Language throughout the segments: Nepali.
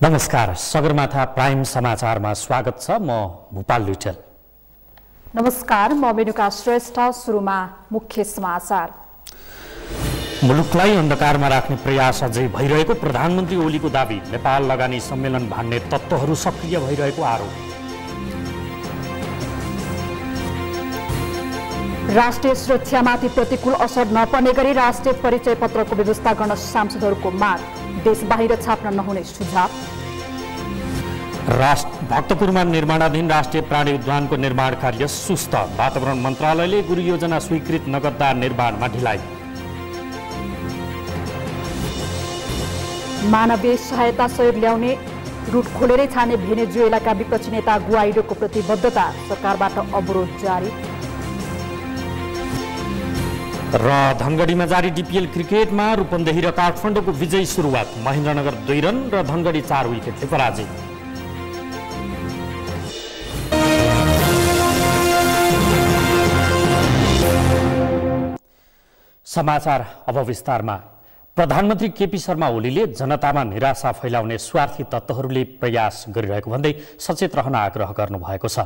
नमस्कार, सगरमाथा प्राइम समाचारमा स्वागत छ। म भूपाल लुइटेल। नमस्कार, म मेनुका श्रेष्ठ। सुरुमा मुख्य समाचार। मुलुकलाई अन्धकारमा राख्ने प्रयास अझै भइरहेको प्रधानमन्त्री ओलीको दाबी। नेपाल लगानी सम्मेलन भान्ने तत्त्वहरू सक्रिय भइरहेको आरोप। राष्ट्रिय सुरक्षामाथि प्रतिकूल असर नपर्ने गरी राष्ट्रिय परिचय पत्रको व्यवस्था गर्न सांसदहरूको माग। देश बाहिर छाप्न नहुने सुझाव। भक्तपुरमा निर्माणाधीन राष्ट्रिय प्राणी उद्यानको निर्माण कार्य सुस्त। वातावरण मन्त्रालयले गुरु योजना स्वीकृत नगर्दा निर्माणमा ढिलाइ। मानवीय सहायता सहयोग ल्याउने रुट खोलेरै छाने भेनेजुएलाका विपक्षी नेता गुआइडोको प्रतिबद्धता। सरकारबाट अवरोध जारी। र धनगढीमा जारी डिपिएल क्रिकेटमा रूपन्देही र काठमाडौँको विजयी सुरुवात। महेन्द्रनगर 2 रन र धनगढी 4 विकेटले पराजित। समाचार अब विस्तारमा। प्रधानमन्त्री केपी शर्मा ओलीले जनतामा निराशा फैलाउने स्वार्थी तत्त्वहरूले प्रयास गरिरहेको भन्दै सचेत रहन आग्रह गर्नुभएको छ।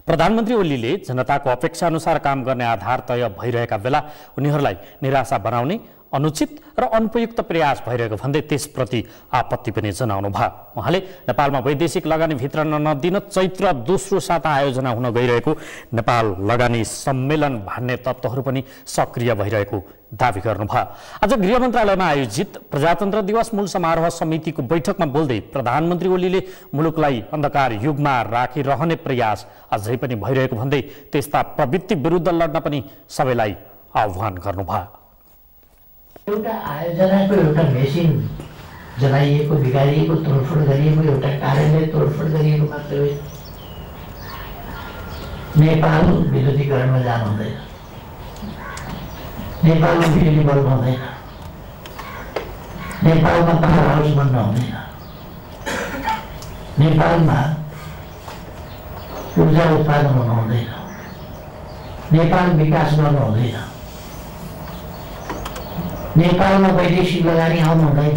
प्रधानमन्त्री ओलीले जनताको अपेक्षा अनुसार काम गर्ने आधार तय भइरहेका बेला उनीहरूलाई निराशा बनाउने अनुचित र अनुपयुक्त प्रयास भइरहेको भन्दै त्यसप्रति आपत्ति पनि जनाउनु भयो। उहाँले नेपालमा वैदेशिक लगानी भित्रन नदिन चैत्र दोस्रो साता आयोजना हुन गइरहेको नेपाल लगानी सम्मेलन भान्ने तत्त्वहरू पनि सक्रिय भइरहेको दावी गर्नुभयो। आज गृह मन्त्रालयमा आयोजित प्रजातन्त्र दिवस मूल समारोह समितिको बैठकमा बोल्दै प्रधानमन्त्री ओलीले मुलुकलाई अन्धकार युगमा राखिरहने प्रयास अझै पनि भइरहेको भन्दै त्यस्ता प्रवृत्ति विरुद्ध लड्न पनि सबैलाई आह्वान गर्नुभयो। एउटा आयोजनाको एउटा मेसिन जलाइएको, बिगारिएको, तोडफोड गरिएको, एउटा कार्यालय तोडफोड गरिएको मात्र होइन। नेपाल विद्युतीकरणमा जानु हुँदैन। नेपालमा बिजुली बल्ब हुँदैन। नेपालमा पावर हाउस बन्न हुँदैन। नेपालमा ऊर्जा उत्पादन हुनु हुँदैन। नेपाल विकास गर्नु हुँदैन। नेपालमा वैदेशिक लगानी आउनु हुँदैन।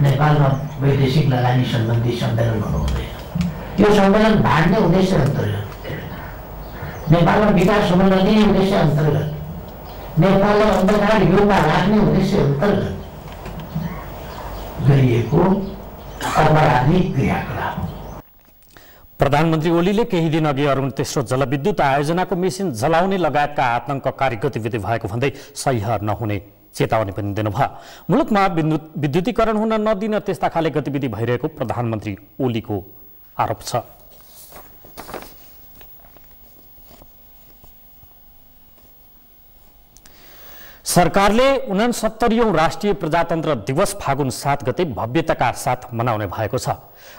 नेपालमा वैदेशिक लगानी सम्बन्धी सम्मेलन हुनु हुँदैन। यो सम्मेलन भाड्ने उद्देश्य अन्तर्गत, नेपालमा विकास हुन नदिने उद्देश्य अन्तर्गत, नेपाललाई अन्धकार युगमा राख्ने उद्देश्य अन्तर्गत गरिएको अपराधिक क्रियाकलाप। प्रधानमन्त्री ओलीले केही दिन अघि अरुण तेस्रो जलविद्युत आयोजनाको मेसिन जलाउने लगायतका आतंककारी गतिविधि भएको भन्दै सह्य नहुने चेतावनी पनि दिनुभयो। मुलुकमा विद्युतीकरण हुन नदिन त्यस्ता खाले गतिविधि भइरहेको प्रधानमन्त्री ओलीको आरोप छ। सरकारले 69औं राष्ट्रिय प्रजातन्त्र दिवस फागुन 7 गते भव्यताका साथ मनाउने भएको छ।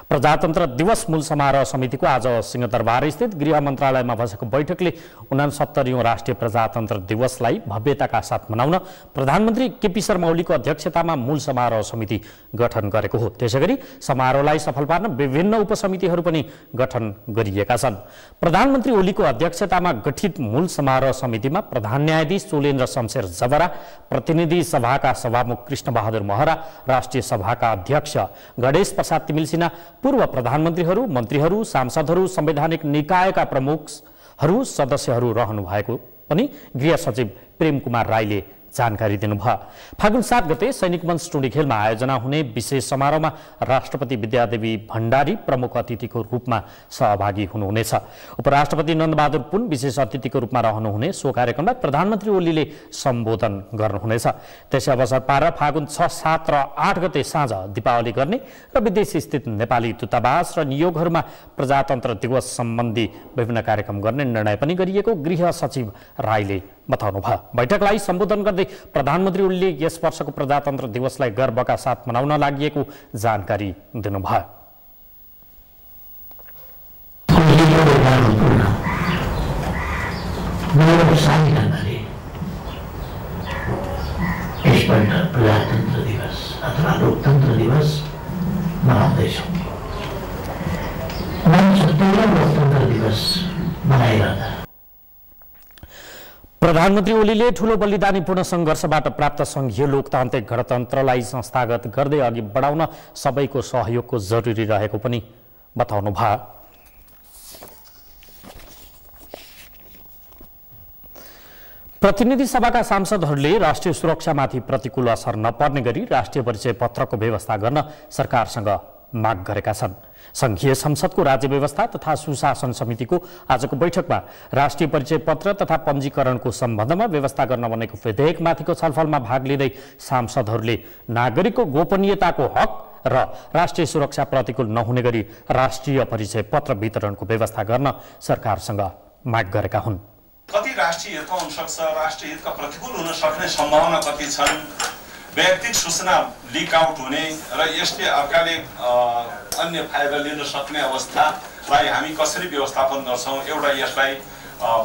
प्रजातन्त्र दिवस मूल समारोह समितिको आज सिंहदरबार स्थित गृह मन्त्रालयमा बसेको बैठकले 69औं राष्ट्रिय प्रजातन्त्र दिवसलाई भव्यताका साथ मनाउन प्रधानमन्त्री केपी शर्मा ओलीको अध्यक्षतामा मूल समारोह समिति गठन गरेको हो। त्यसैगरी समारोहलाई सफल पार्न विभिन्न उपसमितिहरू पनि गठन गरिएका छन्। प्रधानमन्त्री ओलीको अध्यक्षतामा गठित मूल समारोह समितिमा प्रधान न्यायाधीश चोलेन्द्र शमशेर जबरा, प्रतिनिधि सभाका सभामुख कृष्णबहादुर महरा, राष्ट्रिय सभाका अध्यक्ष गणेश प्रसाद तिमिल सिन्हा, पूर्व प्रधानमन्त्रीहरू, मन्त्रीहरू, सांसदहरू, संवैधानिक निकायका प्रमुखहरू, सदस्यहरू रहनु भएको पनि गृह सचिव प्रेम कुमार राईले जानकारी दिनुभयो। फागुन 7 गते सैनिक मञ्च टुँडीखेलमा आयोजना हुने विशेष समारोहमा राष्ट्रपति विद्यादेवी भण्डारी प्रमुख अतिथिको रूपमा सहभागी हुनुहुनेछ। उपराष्ट्रपति नन्दबहादुर पुन विशेष अतिथिको रूपमा रहनुहुने सो कार्यक्रमलाई प्रधानमन्त्री ओलीले सम्बोधन गर्नुहुनेछ। त्यसै अवसर पारेर फागुन 6, 7 र 8 गते साँझ दीपावली गर्ने र विदेश स्थित नेपाली दूतावास र नियोगहरूमा प्रजातन्त्र दिवस सम्बन्धी विभिन्न कार्यक्रम गर्ने निर्णय पनि गरिएको गृह सचिव राईले बताउनुभयो। बैठकलाई सम्बोधन गर्दै प्रधानमन्त्री ओलीले यस वर्षको प्रजातन्त्र दिवसलाई गर्वका साथ मनाउन लागि जानकारी दिनुभयो। प्रजातन्त्र दिवस अथवा लोकतन्त्र दिवस मनाउँदैछौँ। 69औं लोकतन्त्र दिवस मनाइरहँदा प्रधानमन्त्री ओलीले ठूलो बलिदानीपूर्ण सङ्घर्षबाट प्राप्त सङ्घीय लोकतान्त्रिक गणतन्त्रलाई संस्थागत गर्दै अघि बढाउन सबैको सहयोगको जरुरी रहेको पनि बताउनुभयो। प्रतिनिधि सभाका सांसदहरूले राष्ट्रिय सुरक्षामाथि प्रतिकूल असर नपर्ने गरी राष्ट्रिय परिचय पत्रको व्यवस्था गर्न सरकारसँग माग गरेका छन्। संघीय संसदको राज्य व्यवस्था तथा सुशासन समितिको आजको बैठकमा राष्ट्रिय परिचय पत्र तथा पञ्जीकरणको सम्बन्धमा व्यवस्था गर्न बनेको विधेयकमाथिको छलफलमा भाग लिँदै सांसदहरूले नागरिकको गोपनीयताको हक र राष्ट्रिय सुरक्षा प्रतिकूल नहुने गरी राष्ट्रिय परिचय पत्र वितरणको व्यवस्था गर्न सरकारसँग माग गरेका हुन्। कति राष्ट्रिय हितको हुन सक्छ, राष्ट्रिय हितका प्रतिकूल हुन सक्ने सम्भावना कति छन्, व्यक्तिगत सूचना लिक आउट हुने र यसले अर्काले अन्य फाइदा लिन सक्ने अवस्थालाई हामी कसरी व्यवस्थापन गर्छौं, एउटा यसलाई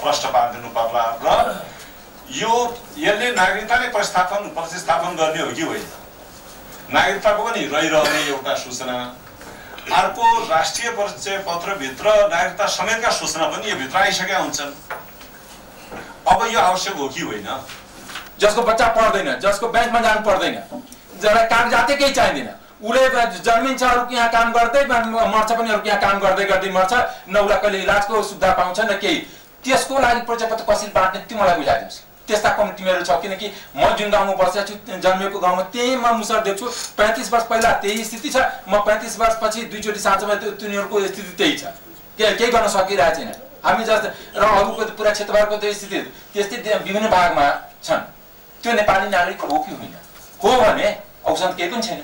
प्रश्न पारिदिनु पर्ला। र यसले नागरिकताले प्रतिस्थापन गर्ने हो कि होइन, नागरिकताको पनि रहिरहने एउटा सूचना, अर्को राष्ट्रिय परिचय पत्रभित्र नागरिकता समेतका सूचना पनि यो भित्र आइसकेका हुन्छन्। अब यो आवश्यक हो कि होइन? जसको बच्चा पढ्दैन, जसको ब्याङ्कमा जानु पर्दैन, जसलाई कागजातै केही चाहिँदैन, उसले जन्मिन्छ अरू यहाँ काम गर्दै मर्छ पनि अरू यहाँ काम गर्दै गर्दै मर्छ, न उसलाई कहिले इलाजको सुविधा पाउँछ न केही, त्यसको लागि परिचय पत्र कसरी बाँड्ने त्यो मलाई बुझाइदिनुहोस्। त्यस्ता कमिटीहरू छ, किनकि म जुन गाउँमा बसेको छु, जन्मेको गाउँमा त्यही म मुसर देख्छु। 35 वर्ष पहिला त्यही स्थिति छ, म 35 वर्षपछि दुईचोटि साँझमा तिनीहरूको स्थिति त्यही छ, केही गर्न सकिरहेको छैन। हामी जस्तै र अरूको पुरा क्षेत्रभरको त्यो स्थिति त्यस्तै विभिन्न भागमा छन्। त्यो नेपाली नागरिक हो कि होइन? हो भने औषध केही पनि छैन।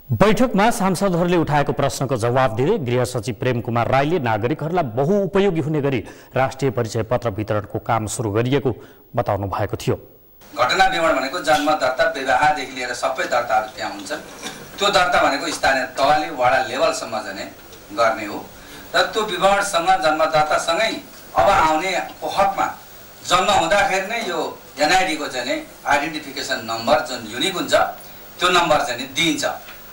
बैठकमा सांसदहरूले उठाएको प्रश्नको जवाब दिँदै गृह सचिव प्रेम कुमार राईले नागरिकहरूलाई बहुउपयोगी हुने गरी राष्ट्रिय परिचय पत्र वितरणको काम सुरु गरिएको बताउनु भएको थियो। घटना विवरण भनेको जन्म दर्ता विवाहदेखि लिएर सबै दर्ताहरू त्यहाँ हुन्छन्। त्यो दर्ता भनेको स्थानीय तहले वडा लेभलसम्म जाने गर्ने हो र त्यो विवरणसँग जन्म दर्तासँगै अब आउनेको हकमा जन्म हुँदाखेरि नै यो एनआइडीको चाहिँ आइडेन्टिफिकेसन नम्बर जुन युनिक हुन्छ त्यो नम्बर चाहिँ दिइन्छ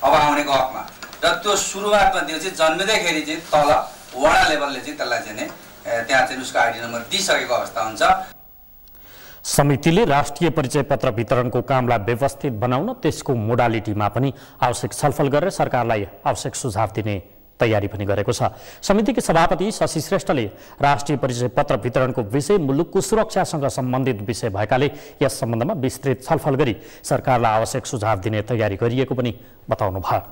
अब आउनेको हकमा। र त्यो सुरुवातमा दिएपछि जन्मिँदैखेरि चाहिँ तल वडा लेभलले चाहिँ त्यसलाई चाहिँ त्यहाँ चाहिँ उसको आइडी नम्बर दिइसकेको अवस्था हुन्छ। समितिले राष्ट्रिय परिचय पत्र वितरणको कामलाई व्यवस्थित बनाउन त्यसको मोडालिटीमा पनि आवश्यक छलफल गरेर सरकारलाई आवश्यक सुझाव दिने तयारी पनि गरेको छ। समितिकी सभापति शशि श्रेष्ठले राष्ट्रिय परिचय पत्र वितरणको विषय मुलुकको सुरक्षासँग सम्बन्धित विषय भएकाले यस सम्बन्धमा विस्तृत छलफल गरी सरकारलाई आवश्यक सुझाव दिने तयारी गरिएको पनि बताउनु भयो।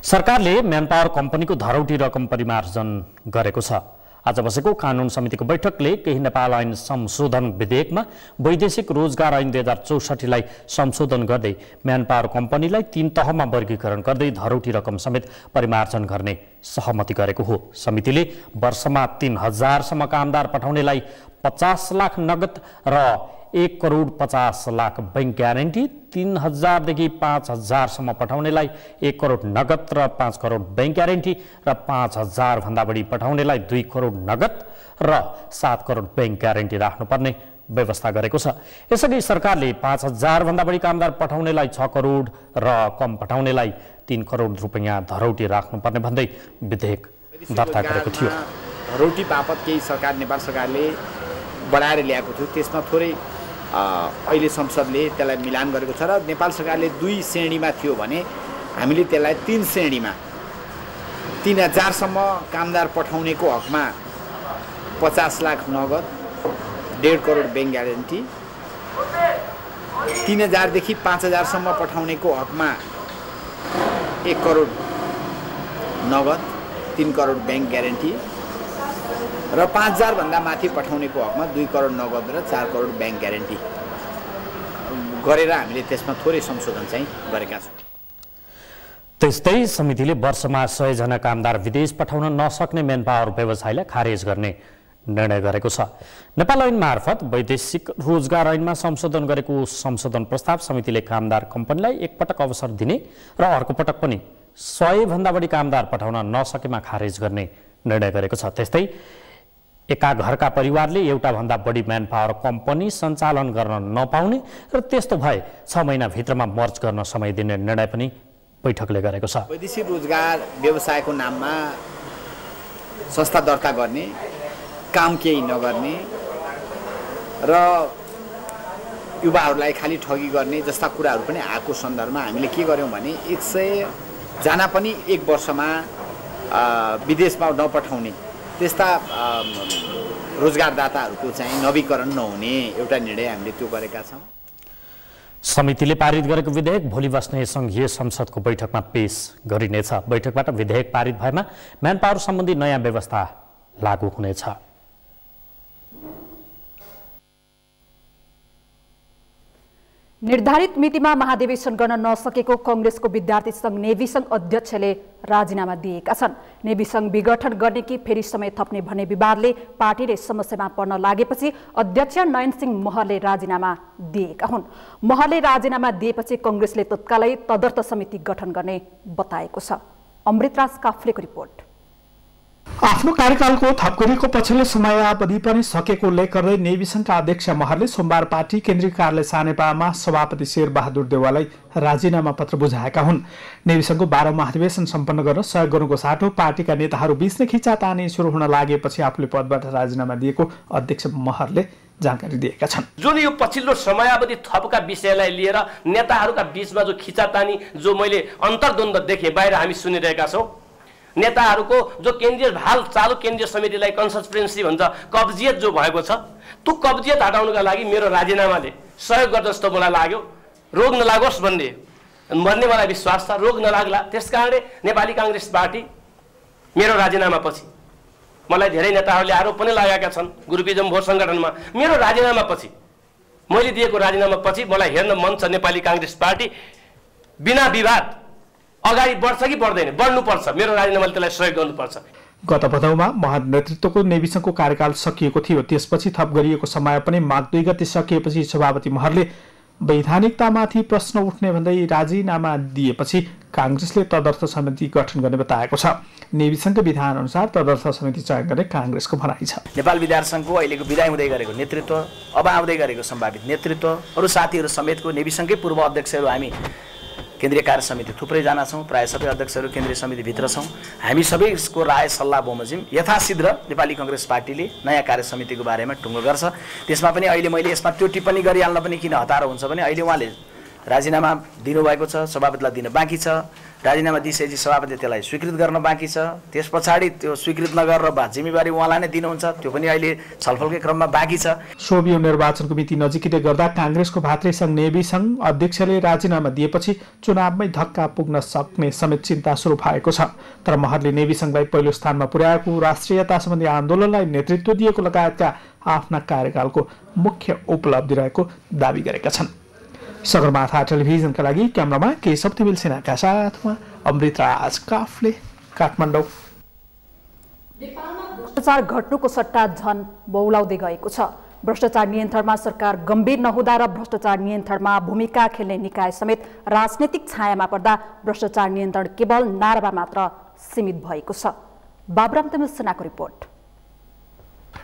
सरकारले म्यानपावर कम्पनीको धरौटी रकम परिमार्जन गरेको छ। आज बसेको कानुन समितिको बैठकले केही नेपाल ऐन संशोधन विधेयकमा वैदेशिक रोजगार ऐन 2064लाई संशोधन गर्दै म्यानपावर कम्पनीलाई 3 तहमा वर्गीकरण गर्दै धरौटी रकम समेत परिमार्जन गर्ने सहमति गरेको हो। समितिले वर्षमा 3000 सम्म कामदार पठाउनेलाई 50 लाख नगद र 1,50,00,000 बैंक ग्यारेन्टी, 3000 देखि 5000 सम्म पठाउनेलाई 1 करोड नगद र 5 करोड बैंक ग्यारेन्टी र 5000 भन्दा बढी पठाउनेलाई 2 करोड नगद र 7 करोड बैंक ग्यारेन्टी राख्नुपर्ने व्यवस्था गरेको छ। यसअघि सरकारले 5000 भन्दा बढी कामदार पठाउनेलाई 6 करोड र कम पठाउनेलाई 3 करोड रुपैयाँ धरौटी राख्नुपर्ने भन्दै विधेयक दर्ता गरेको थियो। धरौटी बापत केही सरकार नेपाल सरकारले बढाएर ल्याएको थियो, त्यसमा थोरै अहिले संसदले त्यसलाई मिलान गरेको छ र नेपाल सरकारले 2 श्रेणीमा थियो भने हामीले त्यसलाई 3 श्रेणीमा 3000 सम्म कामदार पठाउनेको हकमा 50 लाख नगद, 1.5 करोड बैंक ग्यारेन्टी, 3000 देखि 5000 सम्म पठाउनेको हकमा 1 करोड नगद, 3 करोड बैंक ग्यारेन्टी र 5000 भन्दा माथि पठाउनेको हकमा 2 करोड नगद र 4 करोड बैंक ग्यारेन्टी गरेर हामीले त्यसमा थोरै संशोधन चाहिँ गरेका छौँ। त्यस्तै समितिले वर्षमा 100 जना कामदार विदेश पठाउन नसक्ने म्यानपावर व्यवसायलाई खारेज गर्ने निर्णय गरेको छ। नेपाल ऐन मार्फत वैदेशिक रोजगार ऐनमा संशोधन गरेको संशोधन प्रस्ताव समितिले कामदार कम्पनीलाई एकपटक अवसर दिने र अर्को पटक पनि 100 भन्दा बढी कामदार पठाउन नसकेमा खारेज गर्ने निर्णय गरेको छ। त्यस्तै एका घरका परिवारले एउटा भन्दा बढी म्यानपावर कम्पनी सञ्चालन गर्न नपाउने र त्यस्तो भए 6 महिनाभित्रमा मर्ज गर्न समय दिने निर्णय पनि बैठकले गरेको छ। वैदेशिक रोजगार व्यवसायको नाममा संस्था दर्ता गर्ने, काम केही नगर्ने र युवाहरूलाई खाली ठगी गर्ने जस्ता कुराहरू पनि आएको सन्दर्भमा हामीले के गर्यौँ भने 100 जना पनि 1 वर्षमा विदेशमा नपठाउने त्यस्ता रोजगारदाताहरूको चाहिँ नवीकरण नहुने एउटा निर्णय हामीले त्यो गरेका छौँ। समितिले पारित गरेको विधेयक भोलि बस्ने संघीय संसदको बैठकमा पेश गरिनेछ। बैठकबाट विधेयक पारित भएमा म्यान पावर सम्बन्धी नयाँ व्यवस्था लागू हुनेछ। निर्धारित मितिमा महाधिवेशन गर्न नसकेको कांग्रेसको विद्यार्थी संघ नेवी संघ अध्यक्षले राजीनामा दिएका छन्। नेवी संघ विघटन गर्ने कि फेरि समय थप्ने भन्ने विवादले पार्टीले समस्यामा पर्न लागेपछि अध्यक्ष नयन सिंह महरले राजीनामा दिएका हुन्। महरले राजीनामा दिएपछि कांग्रेसले तत्कालै तदर्थ समिति गठन गर्ने बताएको छ। अमृतराज काफ्लेको रिपोर्ट। आफ्नो कार्यकालको थपगरीको पछिल्लो समयावधि पनि सकेको उल्लेख गर्दै नेवी संघका अध्यक्ष महरले सोमबार पार्टी केन्द्रीय कार्यालय सानेपामा सभापति शेरबहादुर देउवालाई राजीनामा पत्र बुझाएका हुन्। नेवी संघको 12औं महाधिवेशन सम्पन्न गर्न सहयोग गर्नुको साटो पार्टीका नेताहरू बीच नै खिचातानी सुरु हुन लागेपछि आफूले पदबाट राजीनामा दिएको अध्यक्ष महरले जानकारी दिएका छन्। जुन यो पछिल्लो समयावधि थपका विषयलाई लिएर नेताहरूका बीचमा जो खिचातानी जो मैले अन्तर्द्वन्द्व देखेँ बाहिर हामी सुनिरहेका छौँ। नेताहरूको जो केन्द्रीय हाल चालु केन्द्रीय समितिलाई कन्सिस्टेन्सी भन्छ कब्जियत जो भएको छ त्यो कब्जियत हटाउनका लागि मेरो राजीनामाले सहयोग गर्छ जस्तो मलाई लाग्यो। रोग नलागोस् भन्ने मलाई विश्वास छ। रोग नलाग्ला त्यसकारणले नेपाली कांग्रेस पार्टी मेरो राजीनामापछि मलाई धेरै नेताहरूले आरोप पनि लगाएका छन् ग्रुपिजम भोट सङ्गठनमा। मेरो राजीनामापछि मैले दिएको राजीनामापछि मलाई हेर्न मन छ नेपाली कांग्रेस पार्टी बिना विवाद अगाडि बढ्छ कि बढ्दैन, बढ्नुपर्छ। मेरो राजीनामाले त्यसलाई सहयोग गर्नुपर्छ। गत भदौमा महर नेतृत्वको नेवी संघको कार्यकाल सकिएको थियो। त्यसपछि थप गरिएको समय पनि माघ 2 गते सकिएपछि सभापति महरले वैधानिकतामाथि प्रश्न उठ्ने भन्दै राजीनामा दिएपछि कांग्रेसले तदर्थ समिति गठन गर्ने बताएको छ। नेवी संघको विधान अनुसार तदर्थ समिति चयन गर्ने कांग्रेसको भनाइ छ। नेपाल विद्यार्थी संघको अहिलेको विदाय हुँदै गरेको नेतृत्व, अब आउँदै गरेको सम्भावित नेतृत्व, अरू साथीहरू समेतको नेवी संघकै पूर्व अध्यक्षहरू हामी केन्द्रीय कार्य समिति थुप्रै जना छौँ। प्रायः सबै अध्यक्षहरू केन्द्रीय समितिभित्र छौँ। हामी सबैको राय सल्लाह बमोजिम यथाशीघ्र नेपाली कांग्रेस पार्टीले नयाँ कार्य समितिको बारेमा टुङ्गो गर्छ। त्यसमा पनि अहिले मैले यसमा त्यो टिप्पणी गरिहाल्न पनि किन हतारो हुन्छ भने अहिले उहाँले राजीनामा दिनुभएको छ, सभापतिलाई दिन बाँकी छ। राजीनामा दिइसकेपछि सभापतिले त्यसलाई स्वीकृत गर्न बाँकी छ। त्यस पछाडि त्यो स्वीकृत नगरेर जिम्मेवारी उहाँलाई नै दिनुहुन्छ, त्यो पनि अहिले छलफलकै क्रममा बाँकी छ। सोभियो निर्वाचनको मिति नजिकै गर्दा कांग्रेसको भातृ संघ नेवी संघ अध्यक्षले राजीनामा दिएपछि चुनावमै धक्का पुग्न सक्ने समेत चिन्ता सुरु भएको छ। तर महरले नेवी संघलाई पहिलो स्थानमा पुर्याएको, राष्ट्रियता सम्बन्धी आन्दोलनलाई नेतृत्व दिएको लगायतका आफ्ना कार्यकालको मुख्य उपलब्धि रहेको दावी गरेका छन्। सगरमाथा टेलिभिजनका लागि क्यामेरामा केशव तिमिल सेनाका साथमा अमृतराज काफ्ले, काठमाडौँ। भ्रष्टाचार घट्नुको सट्टा झन बौलाउँदै गएको छ। भ्रष्टाचार नियन्त्रणमा सरकार गम्भीर नहुँदा र भ्रष्टाचार नियन्त्रणमा भूमिका खेल्ने निकाय समेत राजनैतिक छायामा पर्दा भ्रष्टाचार नियन्त्रण केवल नारामा मात्र सीमित भएको छ। बाबुराम तिमिल सेनाको रिपोर्ट।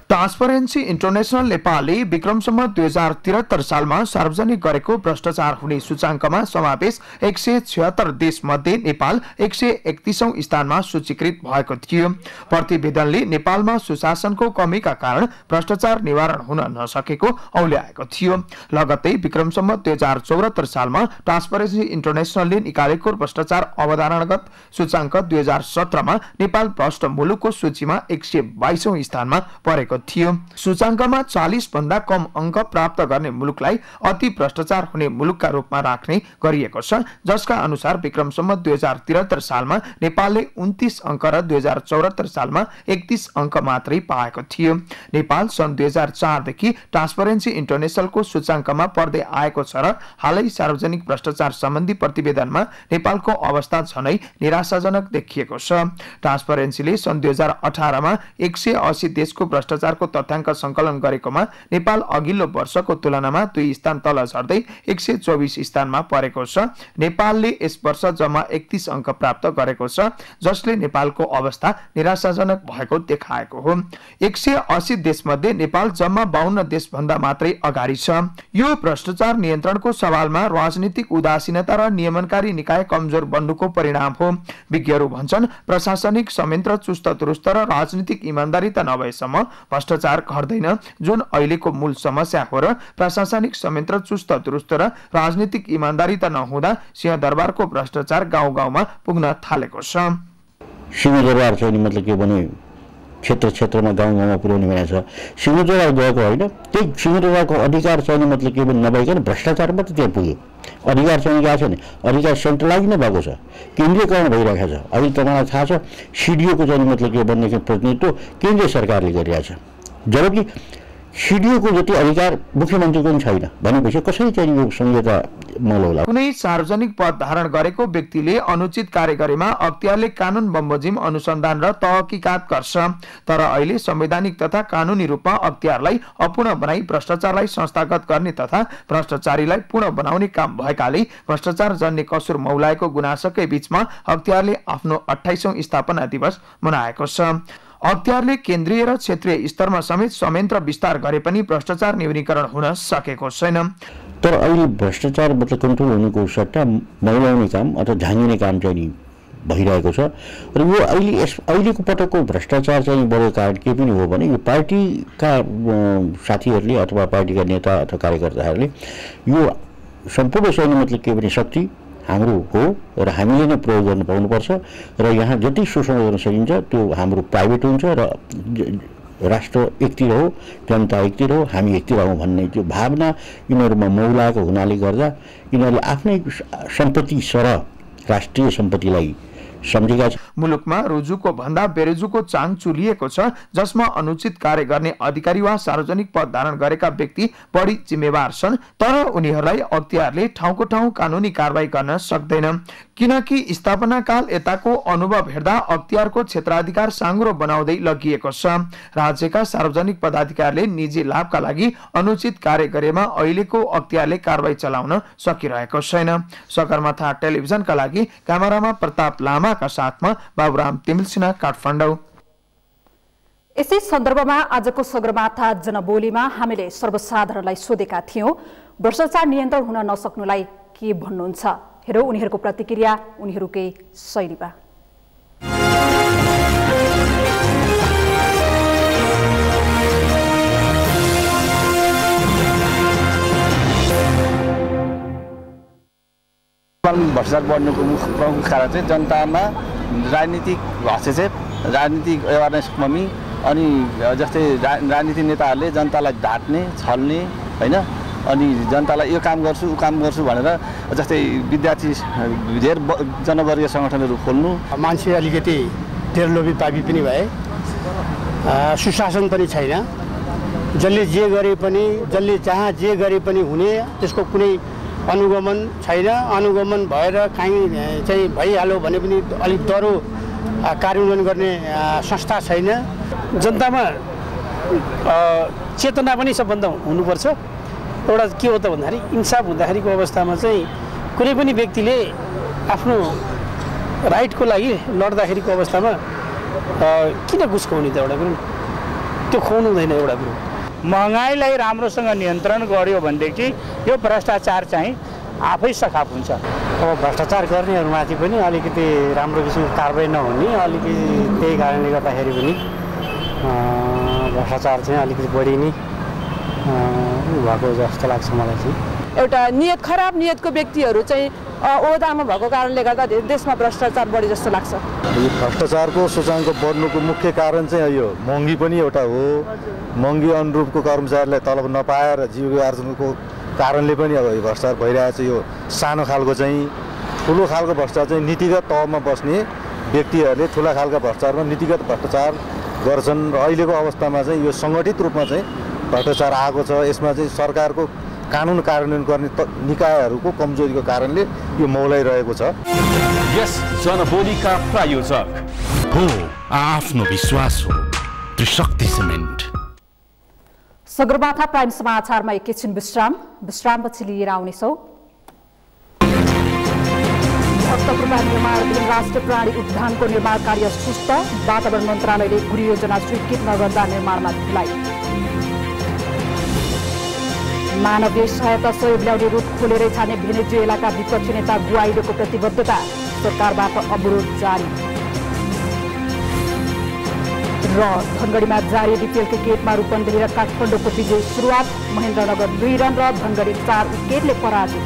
ट्रान्सपरेन्सी इन्टरनेशनल नेपालले विक्रमसम्म 2073 सालमा सार्वजनिक गरेको भ्रष्टाचार हुने सूचाङ्कमा समावेश 176 देशमध्ये नेपाल 131औं स्थानमा सूचीकृत भएको थियो। प्रतिवेदनले नेपालमा सुशासनको कमीका कारण भ्रष्टाचार निवारण हुन नसकेको औल्याएको थियो। लगत्तै विक्रमसम्म 2074 सालमा ट्रान्सपरेन्सी इन्टरनेशनलले निकालेको भ्रष्टाचार अवधारणागत सूचाङ्क 2017 मा नेपाल भ्रष्ट मुलुकको सूचीमा 122औं स्थानमा परेको थियो। सूचाङ्कमा 40 भन्दा कम अंक प्राप्त गर्ने मुलुकलाई अति भ्रष्टाचार हुने मुलुकका रूपमा राख्ने गरिएको छ, जसका अनुसार विक्रमसम्म 2073 सालमा नेपालले 29 अंक र 2074 सालमा 31 अंक मात्रै पाएको थियो। नेपाल सन् 2004 देखि ट्रान्सपरेन्सी इन्टरनेशनलको सूचाङ्कमा पर्दै आएको छ र हालै सार्वजनिक भ्रष्टाचार सम्बन्धी प्रतिवेदनमा नेपालको अवस्था झनै निराशाजनक देखिएको छ। ट्रान्सपरेन्सीले सन् 2018 मा 180 देशको भ्रष्टाचार भ्रष्टाचारको तथ्याङ्क सङ्कलन गरेकोमा नेपाल अघिल्लो वर्षको तुलनामा 2 स्थान तल झर्दै 124 स्थानमा परेको छ। नेपालले यस वर्ष जम्मा 31 अङ्क प्राप्त गरेको छ, जसले नेपालको अवस्था निराशाजनक भएको देखाएको हो। 180 देशमध्ये नेपाल जम्मा 52 देशभन्दा मात्रै अगाडि छ। यो भ्रष्टाचार नियन्त्रणको सवालमा राजनीतिक उदासीनता र नियमनकारी निकाय कमजोर बन्नुको परिणाम हो। विज्ञहरू भन्छन् प्रशासनिक संयन्त्र चुस्त दुरुस्त र राजनीतिक इमानदारिता नभएसम्म भ्रष्टाचार घट्दैन, जुन अहिलेको मूल समस्या हो। र प्रशासनिक संयन्त्र चुस्त दुरुस्त र राजनीतिक इमानदारिता नहुँदा सिंहदरबारको भ्रष्टाचार गाउँ गाउँमा पुग्न थालेको छ। सिंहदरबार चाहिँ नि मतलब के भने क्षेत्र क्षेत्रमा गाउँ गाउँमा पुर्याउने भनेको छ। सिंहदरबार गएको होइन, त्यही सिंहदरबारको अधिकार चाहिँ मतलब के भने नभइकन भ्रष्टाचार मात्रै त्यहाँ पुग्यो। अधिकार चाहिँ गएको छैन, अधिकार सेन्ट्रलाइज नै भएको छ, केन्द्रीयकरण भइरहेको छ। अहिले तपाईँलाई थाहा छ सिडिओको चाहिँ मतलब के भनेदेखि प्रतिनिधित्व केन्द्रीय सरकारले गरिरहेछ, जबकि सिडिओको जति अधिकार मुख्यमन्त्रीको पनि छैन भनेपछि कसरी चाहिँ यो संहिता मलौला। कुनै सार्वजनिक पद धारण गरेको व्यक्तिले अनुचित कार्य गरेमा अख्तियारले कानुन बमोजिम अनुसन्धान र तहकिकात गर्छ। तर अहिले संवैधानिक तथा कानुनी रूपमा अख्तियारलाई अपूर्ण बनाई भ्रष्टाचारलाई संस्थागत गर्ने तथा भ्रष्टाचारीलाई पूर्ण बनाउने काम भएकाले भ्रष्टाचार जन्य कसुर मौलाएको गुनासोकै बीचमा अख्तियारले आफ्नो 28औं स्थापना दिवस मनाएको छ। अख्तियारले केन्द्रीय र क्षेत्रीय स्तरमा समेत संयन्त्र विस्तार गरे पनि भ्रष्टाचार न्यूनीकरण हुन सकेको छैन। तर अहिले भ्रष्टाचार मतलब कन्ट्रोल हुनुको सट्टा मौलाउने काम अथवा झाँगिने काम चाहिँ नि भइरहेको छ। र यो अहिलेको पटकको भ्रष्टाचार चाहिँ बढेको कारण के पनि हो भने यो पार्टीका साथीहरूले अथवा पार्टीका नेता अथवा कार्यकर्ताहरूले यो सम्पूर्ण चाहिँ मतलब के भने शक्ति हाम्रो हो र हामीले नै प्रयोग गर्न पाउनुपर्छ र यहाँ जति शोषण गर्न सकिन्छ त्यो हाम्रो प्राइभेट हुन्छ र राष्ट्र एकतिर हो, जनता एकतिर हो, हामी एकतिर हौँ भन्ने त्यो भावना यिनीहरूमा मौलाएको हुनाले गर्दा यिनीहरूले आफ्नै सम्पत्ति सरह राष्ट्रिय सम्पत्तिलाई सम्झेका छन्। मुलुकमा रुजुको भन्दा बेरुजुको चाङ चुलिएको छ, जसमा अनुचित कार्य गर्ने अधिकारी वा सार्वजनिक पद धारण गरेका व्यक्ति बढी जिम्मेवार छन्। तर उनीहरूलाई अख्तियारले ठाउँको ठाउँ कानुनी कारबाही गर्न सक्दैन, किनकि स्थापना काल यताको अनुभव हेर्दा अख्तियारको क्षेत्राधिकार साँगुरो बनाउँदै लगिएको छ। राज्यका सार्वजनिक पदाधिकारीले निजी लाभका लागि अनुचित कार्य गरेमा अहिलेको अख्तियारले कारबाही चलाउन सकिरहेको छैन। सगरमाथा टेलिभिजनका लागि क्यामेरामा प्रताप लामाका साथमा बाबुराम तिमिलसिना, काठमाडौँ। यसै सन्दर्भमा आजको सगरमाथा जनबोलीमा हामीले सर्वसाधारणलाई सोधेका थियौं, भ्रष्टाचार नियन्त्रण हुन नसक्नुलाई के भन्नुहुन्छ? हेरौँ उनीहरूको प्रतिक्रिया उनीहरूकै शैलीमा। भ्रष्टाचार बढ्नुको प्रमुख कारण चाहिँ जनतामा राजनीतिक हस्तक्षेप, राजनीतिक एवारनेस कमी, अनि जस्तै राजनीतिक नेताहरूले जनतालाई ढाँट्ने, छल्ने होइन, अनि जनतालाई यो काम गर्छु ऊ काम गर्छु भनेर जस्तै विद्यार्थी धेर जनवर्गीय सङ्गठनहरू खोल्नु, मान्छे अलिकति धेर लोभी पापी पनि भए, सुशासन पनि छैन, जसले जे गरे पनि जसले जहाँ जे गरे पनि हुने त्यसको कुनै अनुगमन छैन। अनुगमन भएर काहीँ चाहिँ भइहाल्यो भने पनि अलिक डह्रो कार्यान्वयन गर्ने संस्था छैन। जनतामा चेतना पनि सबभन्दा हुनुपर्छ। एउटा के हो त भन्दाखेरि इन्साफ हुँदाखेरिको अवस्थामा चाहिँ कुनै पनि व्यक्तिले आफ्नो राइटको लागि लड्दाखेरिको अवस्थामा किन घुस खुवाउने त एउटा कुरो त्यो खुवाउनु हुँदैन। एउटा कुरो महँगाईलाई राम्रोसँग नियन्त्रण गर्यो भनेदेखि यो भ्रष्टाचार चाहिँ आफै सखाप हुन्छ। अब भ्रष्टाचार गर्नेहरूमाथि पनि अलिकति राम्रो किसिमको कारबाही नहुने, अलिकति त्यही कारणले गर्दाखेरि पनि भ्रष्टाचार चाहिँ अलिकति बढी नै भएको जस्तो लाग्छ मलाई चाहिँ। एउटा नियत खराब नियतको व्यक्तिहरू चाहिँ ओहदामा भएको कारणले गर्दा देशमा भ्रष्टाचार बढी जस्तो लाग्छ। यो भ्रष्टाचारको सूचाङ्क बढ्नुको मुख्य कारण चाहिँ यो महँगी पनि एउटा हो। महँगी अनुरूपको कर्मचारीलाई तलब नपाएर जीविका आर्जनको कारणले पनि अब यो भ्रष्टाचार भइरहेको छ। यो सानो खालको चाहिँ ठुलो खालको भ्रष्टाचार चाहिँ नीतिगत तहमा बस्ने व्यक्तिहरूले ठुला खालका भ्रष्टाचारमा नीतिगत भ्रष्टाचार गर्छन् र अहिलेको अवस्थामा चाहिँ यो सङ्गठित रूपमा चाहिँ भ्रष्टाचार आएको छ। यसमा चाहिँ सरकारको कानुन कार्यान्वयन गर्ने निकायहरूको कमजोरीको कारणले यो मौलाइरहेको छ। यस जनबोलीका प्रायोजक हो आफ्नो विश्वास हो त्रिशक्ति सिमेन्ट। सगरमाथा प्राइम समाचारमा एकैछिन विश्रामपछि लिएर आउनेछौँ। भक्तपुरमा निर्माणाधीन राष्ट्रिय प्राणी उद्यानको निर्माण कार्य सुस्त, वातावरण मन्त्रालयले गृहयोजना स्वीकृत नगर्दा निर्माणमा ढिलाइ। मानवीय सहायता सहयोग ल्याउने रूट खोलेरै छाड्ने भेनेजुएलाका विपक्षी नेता गुआइडोको प्रतिबद्धता, सरकारबाट अवरोध जारी। र धनगढीमा जारी डिपिएल क्रिकेटमा रूपन्देही र काठमाडौँको विजय सुरुवात, महेन्द्रनगर 2 रन र धनगढी 4 विकेटले पराजित।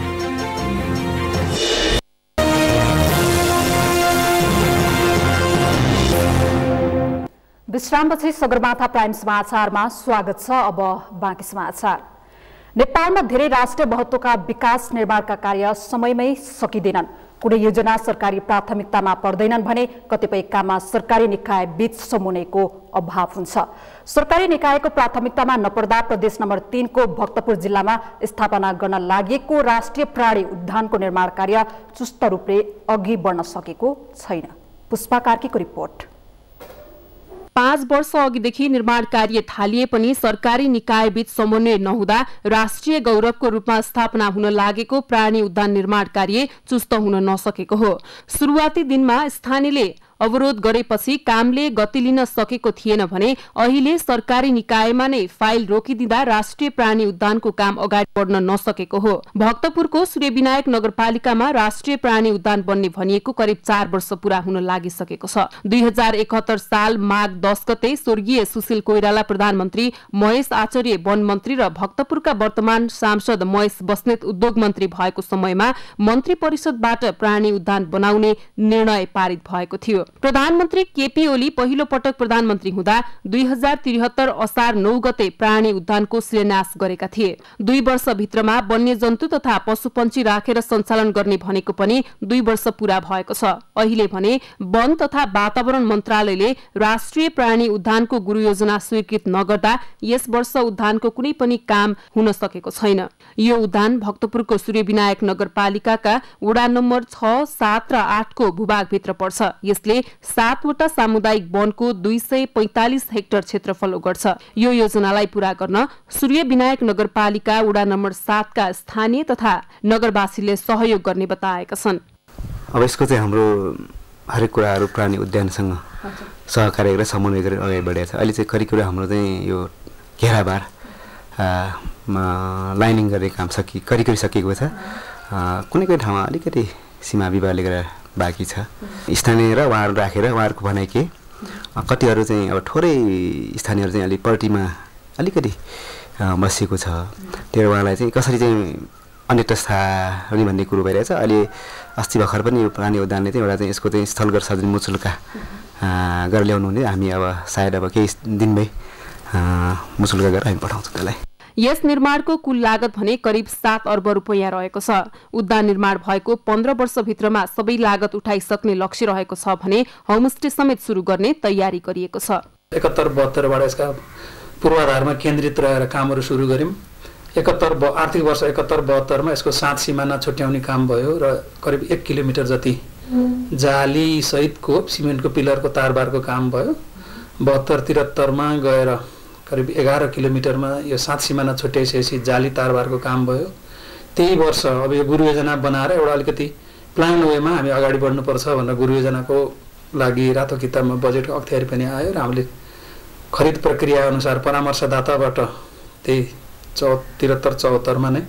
विश्रामपछि सगरमाथा प्राइम समाचारमा स्वागत छ। अब बाँकी समाचार। नेपालमा धेरै राष्ट्रिय महत्त्वका विकास निर्माणका कार्य समयमै सकिँदैनन्। कुनै योजना सरकारी प्राथमिकतामा पर्दैनन् भने कतिपय काममा सरकारी निकाय बीच समन्वयको अभाव हुन्छ। सरकारी निकायको प्राथमिकतामा नपर्दा प्रदेश नम्बर 3 को भक्तपुर जिल्लामा स्थापना गर्न लागेको राष्ट्रिय प्राणी उद्यानको निर्माण कार्य चुस्त रूपले अघि बढ्न सकेको छैन। पुष्पा कार्कीको रिपोर्ट। 5 वर्ष अघिदेखि निर्माण कार्य थालिए पनि सरकारी निकाय बीच समन्वय नहुँदा राष्ट्रिय गौरवको रूपमा स्थापना हुन लागेको प्राणी उद्यान निर्माण कार्य चुस्त हुन नसकेको हो। सुरुवाती दिनमा स्थानीयले अवरोध गरेपछि कामले गति लिन सकेको थिएन भने अहिले सरकारी निकायमा नै फाइल रोकिदिँदा राष्ट्रिय प्राणी उद्यानको काम अगाडि बढ्न नसकेको हो। भक्तपुरको सूर्यविनायक नगरपालिकामा राष्ट्रिय प्राणी उद्यान बन्ने भनिएको करिब 4 वर्ष पूरा हुन लागिसकेको छ। 2071 साल माघ 10 गते स्वर्गीय सुशील कोइराला प्रधानमन्त्री, महेश आचार्य वन मन्त्री र भक्तपुरका वर्तमान सांसद महेश बस्नेत उद्योग मन्त्री भएको समयमा मन्त्री परिषदबाट प्राणी उद्यान बनाउने निर्णय पारित भएको थियो। प्रधानमन्त्री केपी ओली पहिलो पटक प्रधानमन्त्री हुँदा 2073 असार 9 गते प्राणी उद्यानको शिलान्यास गरेका थिए। 2 वर्षभित्रमा वन्यजन्तु तथा पशुपन्छी राखेर सञ्चालन गर्ने भनेको पनि 2 वर्ष पूरा भएको छ। अहिले भने वन तथा वातावरण मन्त्रालयले राष्ट्रिय प्राणी उद्यानको गुरुयोजना स्वीकृत नगर्दा यस वर्ष उद्यानको कुनै पनि काम हुन सकेको छैन। यो उद्यान भक्तपुरको सूर्यविनायक नगरपालिकाका वडा नम्बर 6, 7 र 8 को भूभागभित्र पर्छ। यसले 7 वटा सामुदायिक वनको 245 हेक्टर क्षेत्रफल ओगट्छ। यो योजनालाई पूरा गर्न सूर्यविनायक नगरपालिका वडा नम्बर 7 का स्थानीय तथा नगरवासीले सहयोग गर्ने बताएका छन्। अब यसको चाहिँ हाम्रो हरेक कुराहरू प्राणी उद्यानसँग सहकार्य गरेर समन्वय गरेर अगाडि बढेको छ। अहिले चाहिँ करिब हाम्रो चाहिँ यो घेराबार लाइनिङ गर्ने काम करिब सकिएको छ। कुनै कुनै ठाउँमा अलिकति सीमा विवादले गरेर बाँकी छ। स्थानीय र उहाँहरू राखेर उहाँहरूको भनाइ के कतिहरू चाहिँ अब थोरै स्थानीयहरू चाहिँ अलिक पार्टीमा अलिकति बसेको छ। त्यो उहाँलाई चाहिँ कसरी चाहिँ अन्यथा भन्ने कुरो भइरहेछ। अहिले अस्ति भर्खर पनि यो प्राणी उद्यानले चाहिँ एउटा चाहिँ यसको चाहिँ स्थलगत सजिलो मुचुल्का गरेर ल्याउनु हुने। हामी अब सायद अब केही दिनमै मुचुल्का गरेर हामी पठाउँछौँ त्यसलाई। यस निर्माणको कुल लागत भने करिब 7 अर्ब रुपैयाँ रहेको छ। उद्यान निर्माण भएको 15 वर्षभित्रमा सबै लागत उठाइसक्ने लक्ष्य रहेको छ भने होमस्टे समेत सुरु गर्ने तयारी गरिएको छ। 71-72बाट यसका पूर्वाधारमा केन्द्रित रहेर कामहरू सुरु गर्यौं। आर्थिक वर्ष 71-72 मा यसको 7 सिमाना छुट्याउने काम भयो र करिब 1 किलोमिटर जति जाली सहितको सिमेन्टको पिलरको तारबारको काम भयो। 72-73 मा गएर करिब 11 किलोमिटरमा यो 7 सिमाना छुट्याइसकेपछि जाली तारबारको काम भयो। त्यही वर्ष अब यो गुरुयोजना बनाएर एउटा अलिकति प्लान वेमा हामी अगाडि बढ्नुपर्छ भनेर गुरुयोजनाको लागि रातो किताबमा बजेटको अख्तियारी पनि आयो र हामीले खरिद प्रक्रिया अनुसार परामर्शदाताबाट त्यही 73-74 मा नै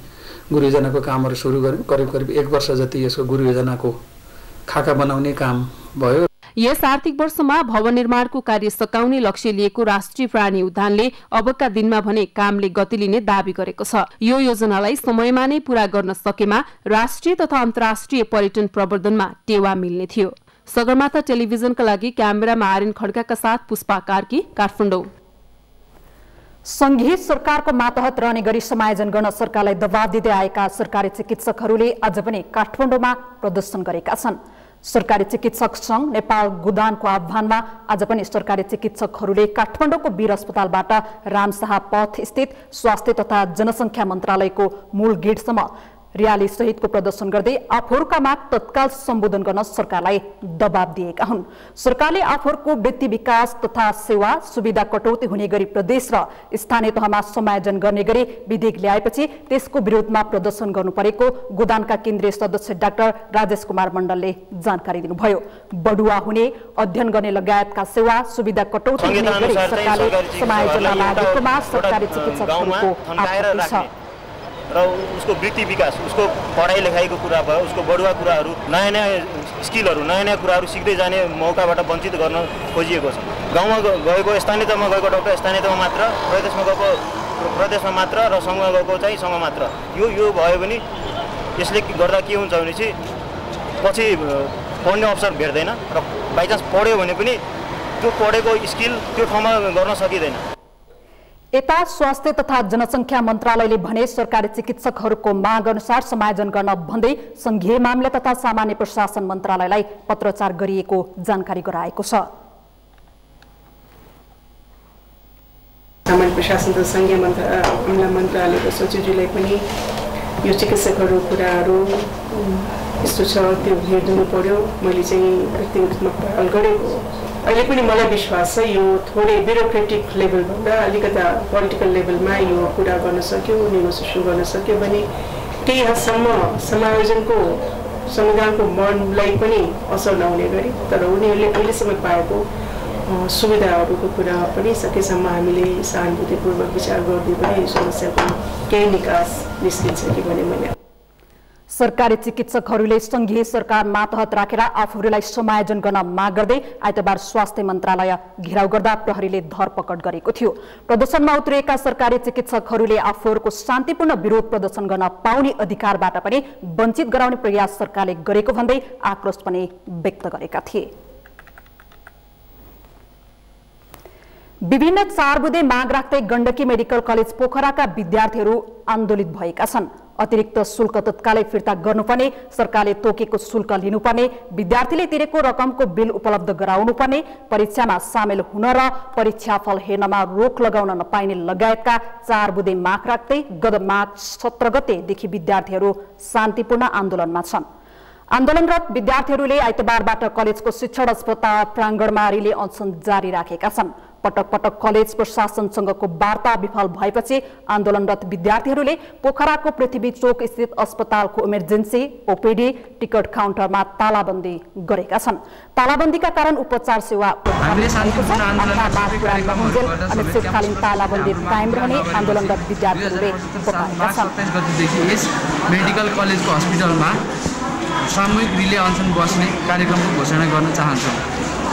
गुरुयोजनाको कामहरू सुरु गर्यौं। करिब 1 वर्ष जति यसको गुरुयोजनाको खाका बनाउने काम भयो। यस आर्थिक वर्षमा भवन निर्माणको कार्य सकाउने लक्ष्य लिएको राष्ट्रिय प्राणी उद्यानले अबका दिनमा भने कामले गति लिने दावी गरेको छ। यो योजनालाई समयमा नै पूरा गर्न सकेमा राष्ट्रिय तथा अन्तर्राष्ट्रिय पर्यटन प्रवर्धनमा टेवा मिल्ने थियो। सगरमाथा टेलिभिजनका लागि क्यामेरामा आर्यन खड्काका साथ पुष्पा कार्की, काठमाडौँ। संघीय सरकारको मातहत रहने गरी समायोजन गर्न सरकारलाई दबाव दिँदै आएका सरकारी चिकित्सकहरूले आज पनि काठमाडौँमा प्रदर्शन गरेका छन्। सरकारी चिकित्सक संघ नेपाल गुदानको आह्वानमा आज पनि सरकारी चिकित्सकहरूले काठमाडौँको वीर अस्पतालबाट रामशाह पथ स्थित स्वास्थ्य तथा जनसङ्ख्या मन्त्रालयको मूल गेटसम्म रियाली सहितको प्रदर्शन गर्दै आफूहरूका माग तत्काल सम्बोधन गर्न सरकारलाई दबाब दिएका हुन्। सरकारले आफूहरूको वृत्ति विकास तथा सेवा सुविधा कटौती हुने गरी प्रदेश र स्थानीय तहमा समायोजन गर्ने गरी विधेयक ल्याएपछि त्यसको विरोधमा प्रदर्शन गर्नु परेको गोदानका केन्द्रीय सदस्य डाक्टर राजेश कुमार मण्डलले जानकारी दिनुभयो। बढुवा हुने, अध्ययन गर्ने लगायतका सेवा सुविधा कटौती हुने गरी सरकारले समायोजन लागेकोमा सरकारी चिकित्सकहरूको आपत्ति छ। र उसको वृत्ति विकास, उसको पढाइ लेखाइको कुरा भयो, उसको बढुवा कुराहरू, नयाँ नयाँ स्किलहरू, नयाँ नयाँ कुराहरू सिक्दै जाने मौकाबाट वञ्चित गर्न खोजिएको छ। गाउँमा गएको, स्थानीय तहमा गएको डाक्टर स्थानीय तहमा मात्र, प्रदेशमा गएको प्रदेशमा मात्र र सङ्घमा गएको चाहिँ सङ्घमा मात्र। यो भयो भने यसले गर्दा के हुन्छ भने चाहिँ पछि पढ्ने अवसर भेट्दैन र बाइचान्स पढ्यो भने पनि त्यो पढेको स्किल त्यो ठाउँमा गर्न सकिँदैन। यता स्वास्थ्य तथा जनसङ्ख्या मन्त्रालयले भने सरकारी चिकित्सकहरूको माग अनुसार समायोजन गर्न भन्दै संघीय मामला तथा सामान्य प्रशासन मन्त्रालयलाई पत्रचार गरिएको जानकारी गराएको छ। सामान्य प्रशासन तथा संघीय मामला मन्त्रालयको सचिवजीलाई पनि यो चिकित्सकहरू कुराहरू यस्तो छ त्यो हेरिदिनु पर्यो। मैले चाहिँ व्यक्तिगत रूपमा पहल गरेको। अहिले पनि मलाई विश्वास छ यो थोरै ब्युरोक्रेटिक लेभलभन्दा अलिकता पोलिटिकल लेभलमा यो कुरा गर्न सक्यो, नेगोसिएसन गर्न सक्यो भने केही हदसम्म समायोजनको संविधानको मनलाई पनि असर नहुने गरी तर उनीहरूले अहिलेसम्म पाएको सुविधाहरूको कुरा पनि सकेसम्म हामीले सहानुभूतिपूर्वक विचार गर्दै पनि यो समस्याको केही निकास निस्किन्छ कि भन्ने मैले। सरकारी चिकित्सकहरूले संघीय सरकार मातहत राखेर आफूहरूलाई समायोजन गर्न माग गर्दै आइतबार स्वास्थ्य मन्त्रालय घेराउ गर्दा प्रहरीले धरपकड गरेको थियो। प्रदर्शनमा उत्रिएका सरकारी चिकित्सकहरूले आफूहरूको शान्तिपूर्ण विरोध प्रदर्शन गर्न पाउने अधिकारबाट पनि वञ्चित गराउने प्रयास सरकारले गरेको भन्दै आक्रोश पनि व्यक्त गरेका थिए। विभिन्न 4 बुँदे माग राख्दै गण्डकी मेडिकल कलेज पोखराका विद्यार्थीहरू आन्दोलित भएका छन्। अतिरिक्त शुल्क तत्कालै फिर्ता गर्नुपर्ने, सरकारले तोकेको शुल्क लिनुपर्ने, विद्यार्थीले तिरेको रकमको बिल उपलब्ध गराउनुपर्ने, परीक्षामा सामेल हुन र परीक्षाफल हेर्नमा रोक लगाउन नपाइने लगायतका 4 बुँदे माग राख्दै गत माघ 17 गतेदेखि विद्यार्थीहरू शान्तिपूर्ण आन्दोलनमा छन्। आन्दोलनरत विद्यार्थीहरूले आइतबारबाट कलेजको शिक्षण अस्पताल प्राङ्गणमा रिले अनसन जारी राखेका छन्। पटक पटक कलेज प्रशासनसँगको वार्ता विफल भएपछि आन्दोलनरत विद्यार्थीहरूले पोखराको पृथ्वी चोक स्थित अस्पतालको इमर्जेन्सी ओपीडी टिकट काउन्टरमा तालाबन्दी गरेका छन्। तालाबन्दीका कारण उपचार सेवा अनिश्चितकालीन तालाबन्दी कायम रहने आन्दोलनरत विद्यार्थीहरूले बताएका छन्। मेडिकल कलेजको हस्पिटलमा सामूहिक रिले अनसन बस्ने कार्यक्रमको घोषणा गर्न चाहन्छौँ।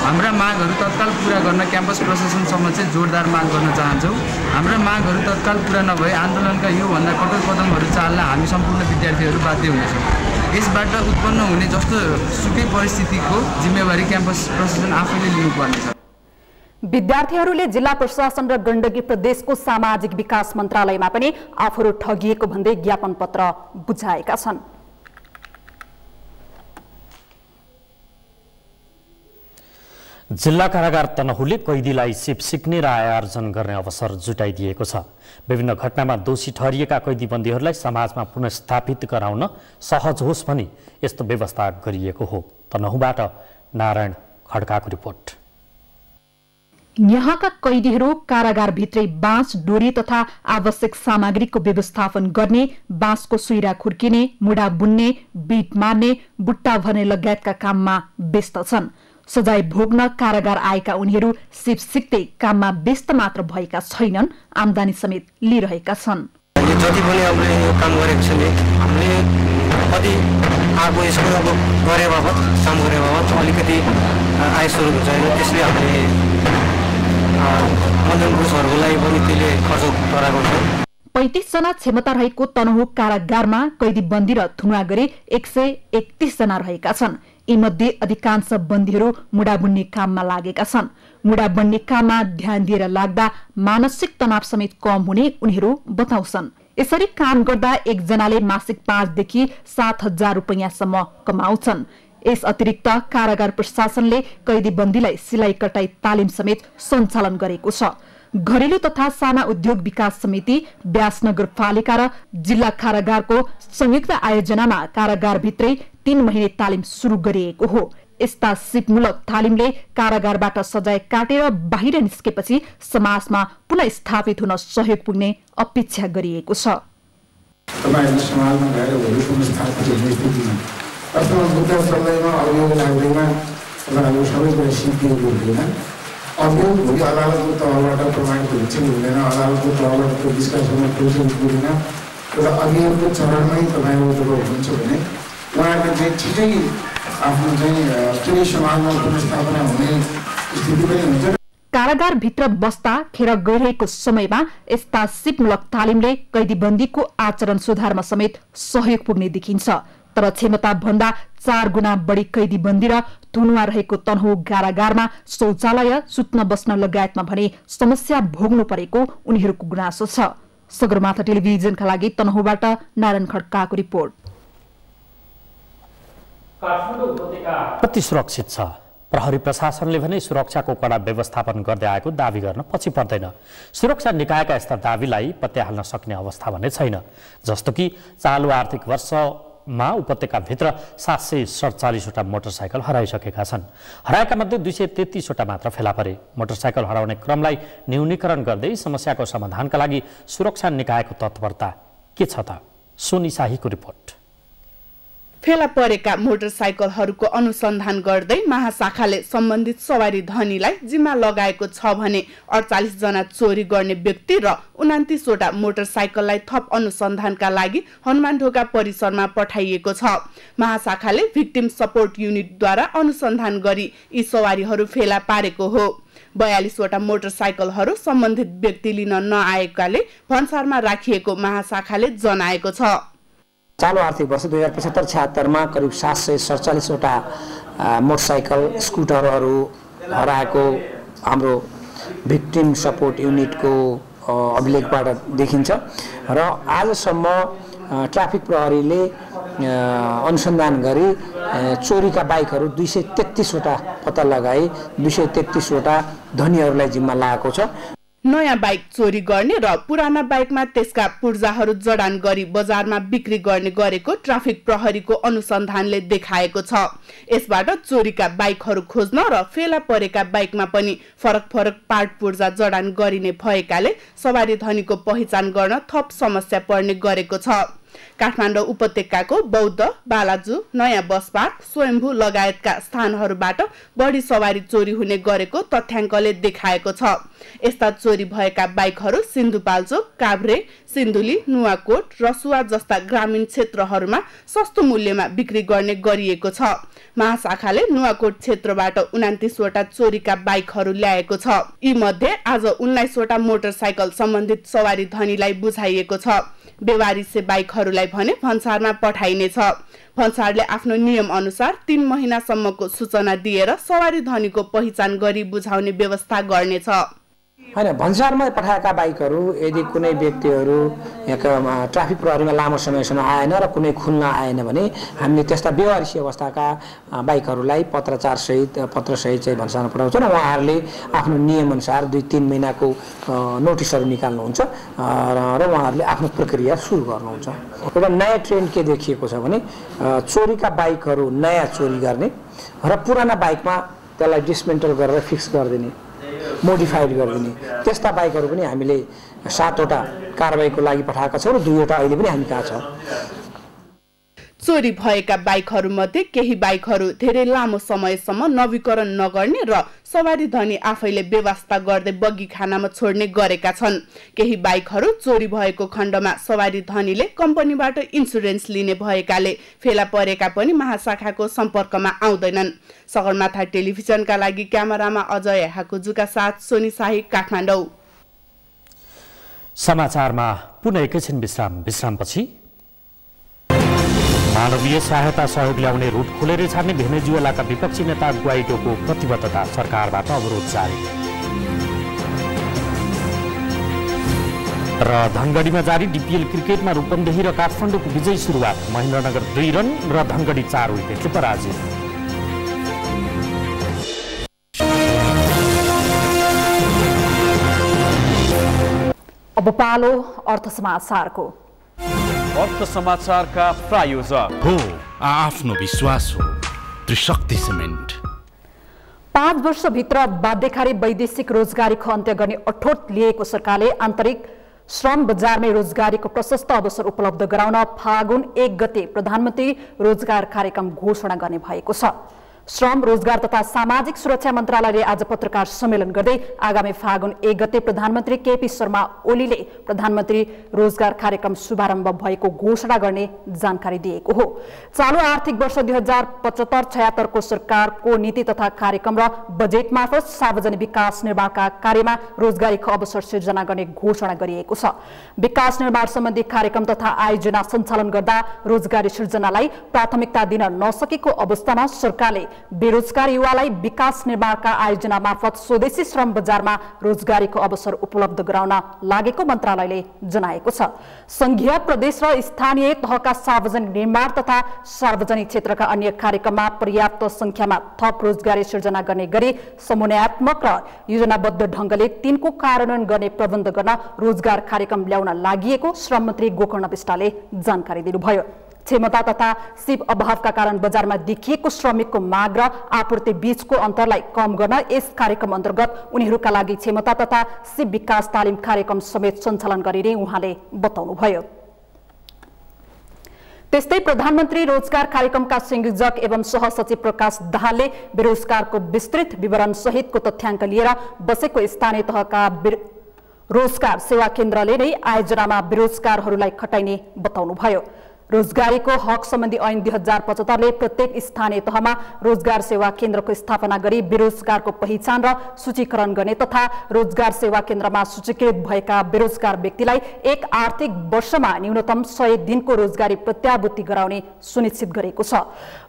हाम्रा मागहरू तत्काल पूरा गर्न क्याम्पस प्रशासनसम्म चाहिँ जोरदार माग गर्न चाहन्छौँ। हाम्रा मागहरू तत्काल पूरा नभए आन्दोलनका योभन्दा कठोर कदमहरू चाल्न हामी सम्पूर्ण विद्यार्थीहरू बाध्य हुनेछौँ। यसबाट उत्पन्न हुने जस्तो सुकै परिस्थितिको जिम्मेवारी क्याम्पस प्रशासन आफैले लिनुपर्नेछ। विद्यार्थीहरूले जिल्ला प्रशासन र गण्डकी प्रदेशको सामाजिक विकास मन्त्रालयमा पनि आफूहरू ठगिएको भन्दै ज्ञापन पत्र बुझाएका छन्। जिल्ला कारागार तनहुले कैदीलाई सिप सिक्ने र आय आर्जन गर्ने अवसर जुटाइदिएको छ। विभिन्न घटनामा दोषी ठहरिएका कैदीबन्दीहरूलाई समाजमा पुनर्स्थापित गराउन सहज होस् भनी यस्तो व्यवस्था गरिएको हो। तनहुबाट नारायण खड्काको रिपोर्ट। यहाँका कैदीहरू कारागारभित्रै बाँस, डोरी तथा आवश्यक सामग्रीको व्यवस्थापन गर्ने, बाँसको सुइरा खुर्किने, मुढा बुन्ने, बिट मार्ने, बुट्टा भर्ने लगायतका काममा व्यस्त छन्। सजाय भोग्न कारागार आएका उनीहरू सिप सिक्दै काममा व्यस्त मात्र भएका छैनन्, आम्दानी समेत लिइरहेका छन्। जति पनि हामीले यो काम गरेको छौँ हामीले कति आगो यसको अब गरे बाबत काम गरे बाबत अलिकति आय स्रोत छैन, त्यसले हामीले मदन पुरुषहरूको लागि पनि त्यसले खर्च गराएको छ। 35 जना क्षमता रहेको तनहु कारागारमा कैदी बन्दी र थुनुवा गरी 131 जना रहेका छन्। यीमध्ये अधिकांश बन्दीहरू मुढा बुन्ने काममा लागेका छन्। मुढा बुन्ने काममा ध्यान दिएर लाग्दा मानसिक तनाव समेत कम हुने उनीहरू बताउँछन्। यसरी काम गर्दा एकजनाले मासिक 5 देखि 7,000 रुपैयाँसम्म कमाउँछन्। यस अतिरिक्त कारागार प्रशासनले कैदी बन्दीलाई सिलाइ कटाई तालिम समेत सञ्चालन गरेको छ। घरेलु तथा साना उद्योग विकास समिति, व्यास नगरपालिका र जिल्ला कारागारको संयुक्त आयोजनामा कारागारभित्रै 3 महिने तालिम सुरु गरिएको हो। यस्ता सिपमूलक तालिमले कारागारबाट सजाय काटेर बाहिर निस्केपछि समाजमा पुनः स्थापित हुन सहयोग पुग्ने अपेक्षा गरिएको छ। तपाईहरु समाजमा गएर भोलि पुनर्स्थापित हुने स्थितिमा अथवा बुद्ध समयमा अभियोग लाग्दैमा तपाईहरु सबै कुरा सिद्धिएको हुँदैन। अभियोग भोलि अदालतको तहबाट प्रमाणित हुन्छ कि हुँदैन, अदालतको तहबाट डिस्कसनमा प्रोसेस हुँदैन। र अभियोगको चरणमै तपाईहरु जब हुनुहुन्छ भने उहाँले चाहिँ छिटै आफ्नो चाहिँ पुरै समाजमा पुनर्स्थापना हुने स्थिति पनि हुन्छ। कारागारभित्र बस्दा खेर गइरहेको समयमा यस्ता सिपमूलक तालिमले कैदीबन्दीको आचरण सुधारमा समेत सहयोग पुग्ने देखिन्छ। तर क्षमता भन्दा 4 गुणा बढी कैदीबन्दी र थुनुवा रहेको तनहुँ कारागारमा शौचालय, सुत्न बस्न लगायतमा भने समस्या भोग्नु परेको उनीहरूको गुनासो छ। सगरमाथा टेलिभिजनका लागि तनहुँबाट नारायण खड्काको रिपोर्ट। काठमाडौँ उपत्यका कति सुरक्षित छ? प्रहरी प्रशासनले भने सुरक्षाको कडा व्यवस्थापन गर्दै आएको दावी गर्न पछि पर्दैन। सुरक्षा निकायका यस्ता दावीलाई पत्याहाल्न सक्ने अवस्था भने छैन। जस्तो कि चालु आर्थिक वर्षमा उपत्यकाभित्र 747वटा मोटरसाइकल हराइसकेका छन्। हराएका मध्ये 233वटा मात्र फेला परे। मोटरसाइकल हराउने क्रमलाई न्यूनीकरण गर्दै समस्याको समाधानका लागि सुरक्षा निकायको तत्परता के छ त? सोनी शाहीको रिपोर्ट। फेला परेका मोटरसाइकलहरूको अनुसन्धान गर्दै महाशाखाले सम्बन्धित सवारी धनीलाई जिम्मा लगाएको छ भने 48 जना चोरी गर्ने व्यक्ति र 29वटा मोटरसाइकललाई थप अनुसन्धानका लागि हनुमानढोका परिसरमा पठाइएको छ। महाशाखाले भिक्टिम सपोर्ट युनिटद्वारा अनुसन्धान गरी यी सवारीहरू फेला पारेको हो। 42वटा मोटरसाइकलहरू सम्बन्धित व्यक्ति लिन नआएकाले भन्सारमा राखिएको महाशाखाले जनाएको छ। चालु आर्थिक वर्ष 2075-76 मा करिब 747वटा मोटरसाइकल स्कुटरहरू हराएको हाम्रो भिक्टिम सपोर्ट युनिटको अभिलेखबाट देखिन्छ र आजसम्म ट्राफिक प्रहरीले अनुसन्धान गरी चोरीका बाइकहरू 233वटा पत्ता लगाई 233वटा धनीहरूलाई जिम्मा लागेको छ। नयाँ बाइक चोरी गर्ने र पुराना बाइकमा त्यसका पुर्जाहरू जडान गरी बजारमा बिक्री गर्ने गरेको ट्राफिक प्रहरीको अनुसन्धानले देखाएको छ। यसबाट चोरीका बाइकहरू खोज्न र फेला परेका बाइकमा पनि फरक फरक पार्ट पुर्जा जडान गरिने भएकाले सवारी धनीको पहिचान गर्न थप समस्या पर्ने गरेको छ। काठमाडौँ उपत्यकाको बौद्ध, बालाजु, नयाँ बस पार्क, स्वयम्भू लगायतका स्थानहरूबाट बढी सवारी चोरी हुने गरेको तथ्याङ्कले देखाएको छ। यस्ता चोरी भएका बाइकहरू सिन्धुपाल्चोक, काभ्रे, सिन्धुली, नुवाकोट, रसुवा जस्ता ग्रामीण क्षेत्रहरूमा सस्तो मूल्यमा बिक्री गर्ने गरिएको छ। महाशाखाले नुवाकोट क्षेत्रबाट 29वटा चोरीका बाइकहरू ल्याएको छ। यी मध्ये आज 19वटा मोटरसाइकल सम्बन्धित सवारी धनीलाई बुझाइएको छ। बेवारिसे बाइकहरूलाई भने भन्सारमा पठाइनेछ। भन्सारले आफ्नो नियम अनुसार 3 महिनासम्मको सूचना दिएर सवारी धनीको पहिचान गरी बुझाउने व्यवस्था गर्नेछ। हैन, भन्सारमा पठाएका बाइकहरू यदि कुनै व्यक्तिहरू यहाँ ट्राफिक प्रहरीमा लामो समयसम्म आएन र कुनै खुल्न आएन भने हामीले त्यस्ता बेवारिसी अवस्थाका बाइकहरूलाई पत्रसहित चाहिँ भन्सारमा पठाउँछौँ र उहाँहरूले आफ्नो नियमअनुसार 2-3 महिनाको नोटिसहरू निकाल्नुहुन्छ र उहाँहरूले आफ्नो प्रक्रिया सुरु गर्नुहुन्छ। एउटा नयाँ ट्रेन्ड के देखिएको छ भने चोरीका बाइकहरू नयाँ चोरी गर्ने र पुराना बाइकमा त्यसलाई डिसमेन्टल गरेर फिक्स गरिदिने, मोडिफाइड गरिदिने त्यस्ता बाइकहरू पनि हामीले 7वटा कारबाहीको लागि पठाएका छौँ र 2वटा अहिले पनि हामी कहाँ छ। चोरी भएका बाइकहरूमध्ये केही बाइकहरू धेरै लामो समयसम्म नवीकरण नगर्ने र सवारी धनी आफैले व्यवस्था गर्दै बग्गी खानामा छोड्ने गरेका छन्। केही बाइकहरू चोरी भएको खण्डमा सवारी धनीले कम्पनीबाट इन्सुरेन्स लिने भएकाले फेला परेका पनि महाशाखाको सम्पर्कमा आउँदैनन्। सगरमाथा टेलिभिजनका लागि क्यामेरामा अजय हाकुजुका साथ सोनी शाही, काठमाडौँ। समाचारमा पुनः एकैछिन विश्रामपछि मानवीय सहायता सहयोग ल्याउने रूट खोलेर छाड्ने भेनेजुएलाका विपक्षी नेता ग्वाइडोको प्रतिबद्धता, सरकारबाट अवरोध जारी। र धनगढीमा जारी डिपिएल क्रिकेटमा रूपन्देही र काठमाडौँको विजयी सुरुवात, महेन्द्रनगर 2 रन र धनगढी 4 विकेटले पराजित। अब पालो अर्थ समाचारको। अर्थ समाचारका प्रायोजक हो आफ्नो विश्वास हो त्रिशक्ति सिमेन्ट। 5 वर्षभित्र बाध्यकारी वैदेशिक रोजगारीको अन्त्य गर्ने अठोट लिएको सरकारले आन्तरिक श्रम बजारमै रोजगारीको प्रशस्त अवसर उपलब्ध गराउन फागुन 1 गते प्रधानमन्त्री रोजगार कार्यक्रम घोषणा गर्ने भएको छ। श्रम रोजगार तथा सामाजिक सुरक्षा मन्त्रालयले आज पत्रकार सम्मेलन गर्दै आगामी फागुन 1 गते प्रधानमन्त्री केपी शर्मा ओलीले प्रधानमन्त्री रोजगार कार्यक्रम शुभारम्भ भएको घोषणा गर्ने जानकारी दिएको हो। चालू आर्थिक वर्ष 2075-76 को सरकारको नीति तथा कार्यक्रम र बजेट मार्फत सार्वजनिक विकास निर्माणका कार्यमा रोजगारीको अवसर सिर्जना गर्ने घोषणा गरिएको छ। विकास निर्माण सम्बन्धी कार्यक्रम तथा आयोजना सञ्चालन गर्दा रोजगारी सृजनालाई प्राथमिकता दिन नसकेको अवस्थामा सरकारले बेरोजगार युवालाई विकास निर्माणका आयोजना मार्फत स्वदेशी श्रम बजारमा रोजगारीको अवसर उपलब्ध गराउन लागेको मन्त्रालयले जनाएको छ। संघीय प्रदेश र स्थानीय तहका सार्वजनिक निर्माण तथा सार्वजनिक क्षेत्रका अन्य कार्यक्रममा पर्याप्त संख्यामा थप रोजगारी सिर्जना गर्ने गरी समन्वयात्मक र योजनाबद्ध ढंगले तिनको कार्यान्वयन गर्ने प्रबन्ध गर्न रोजगार कार्यक्रम ल्याउन लागिएको श्रम मन्त्री गोकर्ण विष्टले जानकारी दिनुभयो। क्षमता तथा सिप अभावका कारण बजारमा देखिएको श्रमिकको माग र आपूर्ति बीचको अन्तरलाई कम गर्न यस कार्यक्रम अन्तर्गत उनीहरूका लागि क्षमता तथा सिप विकास तालिम कार्यक्रम समेत सञ्चालन गरिने उहाँले बताउनुभयो। त्यस्तै प्रधानमन्त्री रोजगार कार्यक्रमका संयोजक एवं सहसचिव प्रकाश दाहालले बेरोजगारको विस्तृत विवरण सहितको तथ्याङ्क लिएर बसेको स्थानीय तहका रोजगार सेवा केन्द्रले नै आयोजनामा बेरोजगारहरूलाई खटाइने बताउनुभयो। रोजगारीको हक सम्बन्धी ऐन 2075 ले प्रत्येक स्थानीय तहमा रोजगार सेवा केन्द्रको स्थापना गरी बेरोजगारको पहिचान र सूचीकरण गर्ने तथा रोजगार सेवा केन्द्रमा सूचीकृत भएका बेरोजगार व्यक्तिलाई एक आर्थिक वर्षमा न्यूनतम 100 दिनको रोजगारी प्रत्याभूति गराउने सुनिश्चित गरेको छ।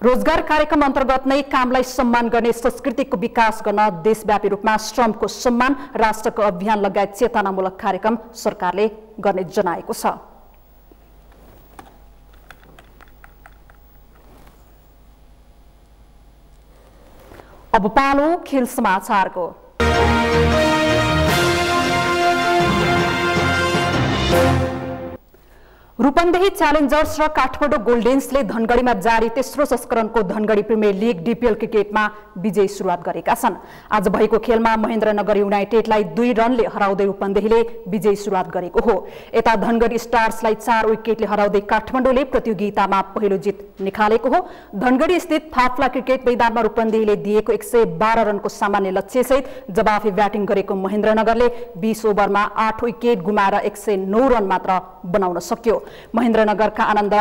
रोजगार कार्यक्रम अन्तर्गत नै कामलाई सम्मान गर्ने संस्कृतिको विकास गर्न देशव्यापी रूपमा श्रमको सम्मान राष्ट्रको अभियान लगायत चेतनामूलक कार्यक्रम सरकारले गर्ने जनाएको छ। अब पालो खेल समाचारको। रूपन्देही च्यालेन्जर्स र काठमाडौँ गोल्डेन्सले धनगढीमा जारी तेस्रो संस्करणको धनगढी प्रिमियर लिग डिपिएल क्रिकेटमा विजयी सुरुवात गरेका छन्। आज भएको खेलमा महेन्द्रनगर युनाइटेडलाई 2 रनले हराउँदै रूपन्देहीले विजयी सुरुवात गरेको हो। यता धनगढी स्टार्सलाई 4 विकेटले हराउँदै काठमाडौँले प्रतियोगितामा पहिलो जित निकालेको हो। धनगढी स्थित फाफ्ला क्रिकेट मैदानमा रूपन्देहीले दिएको 112 रनको सामान्य लक्ष्यसहित जवाफी ब्याटिङ गरेको महेन्द्रनगरले 20 ओभरमा 8 विकेट गुमाएर 109 रन मात्र बनाउन सक्यो। महेन्द्रनगरका आनन्द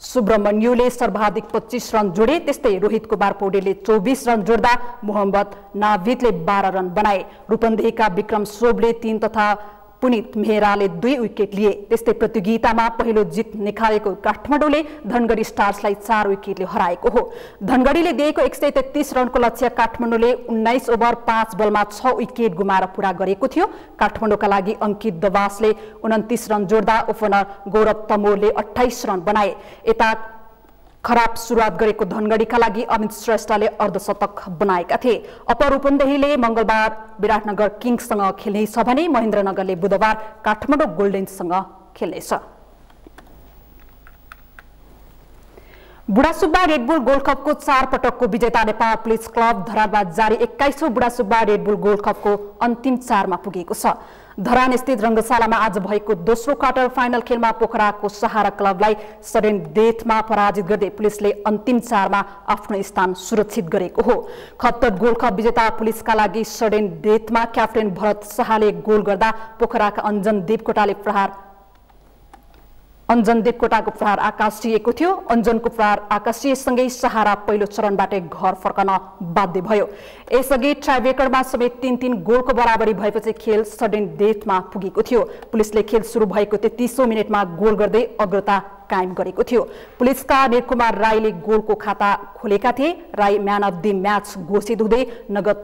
सुब्रमण्युले सर्वाधिक 25 रन जोडे। त्यस्तै रोहित कुमार पौडेलले 24 रन जोड्दा मोहम्मद नाभिदले 12 रन बनाए। रूपन्देहीका विक्रम सोबले 3 तथा पुनित मेहराले 2 विकेट लिए। त्यस्तै प्रतियोगितामा पहिलो जित निकालेको काठमाडौँले धनगढी स्टार्सलाई 4 विकेटले हराएको हो। धनगढीले दिएको 133 रनको लक्ष्य काठमाडौँले 19 ओभर 5 बलमा 6 विकेट गुमाएर पूरा गरेको थियो। काठमाडौँका लागि अंकित दवासले 29 रन जोड्दा ओपनर गौरव तमोरले 28 रन बनाए। यता खराब सुरुवात गरेको धनगढीका लागि अमित श्रेष्ठले अर्धशतक बनाएका थिए। अपर रूपन्देहीले मंगलबार विराटनगर किङ्ससँग खेल्नेछ भने महेन्द्रनगरले बुधबार काठमाडौँ गोल्डेन्ससँग खेल्नेछ। बुढासुब्बा रेडबुल गोल्ड कपको 4 पटकको विजेता नेपाल पुलिस क्लब धरानमा जारी 21औं बुढासुब्बा रेडबुल गोल्ड कपको अन्तिम 4मा पुगेको छ। धरान स्थित रंगशालामा आज भएको दोस्रो क्वार्टर फाइनल खेलमा पोखराको सहारा क्लबलाई सडन डेथमा पराजित गर्दै पुलिसले अन्तिम 4मा आफ्नो स्थान सुरक्षित गरेको हो। खत्तर गोल्ड कप विजेता पुलिसका लागि सडन डेथमा क्याप्टेन भरत शाहले गोल गर्दा पोखराका अन्जन देवकोटाको प्रहार आकाशिएको थियो। अन्जनको प्रहार आकाशिएसँगै सहारा पहिलो चरणबाटै घर फर्कन बाध्य भयो। यसअघि ट्राइब्रेकरमा समेत 3-3 गोलको बराबरी भएपछि खेल सडन डेथमा पुगेको थियो। पुलिसले खेल सुरु भएको 33औं मिनेटमा गोल गर्दै अग्रता कायम गरेको थियो। पुलिसका निरकुमार राईले गोलको खाता खोलेका थिए। Rai man of the match घोषित हुँदै नगद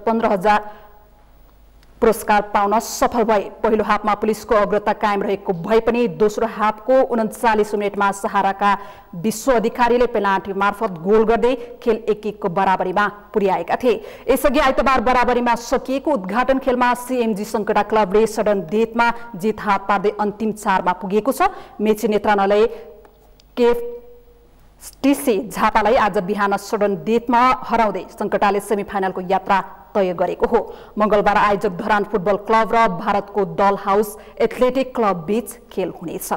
पुरस्कार पाउन सफल भए। पहिलो हाफमा पुलिसको अग्रता कायम रहेको भए पनि दोस्रो हाफको 39 मिनेटमा सहाराका विश्व अधिकारीले पेनाल्टी मार्फत गोल गर्दै खेल 1-1 को बराबरीमा पुर्याएका थिए। यसअघि आइतबार बराबरीमा सकिएको उद्घाटन खेलमा सीएमजी सङ्कटा क्लबले सडन डेथमा जित हात पार्दै अन्तिम 4 मा पुगेको छ। मेची नेत्रालय केएफटीसी झापालाई आज बिहान सडन डेथमा हराउँदै सङ्कटाले सेमिफाइनलको यात्रा तय गरेको हो। मंगलबार आयोजक धरान फुटबल क्लब र भारतको डल हाउस एथलेटिक क्लब बीच खेल हुनेछ।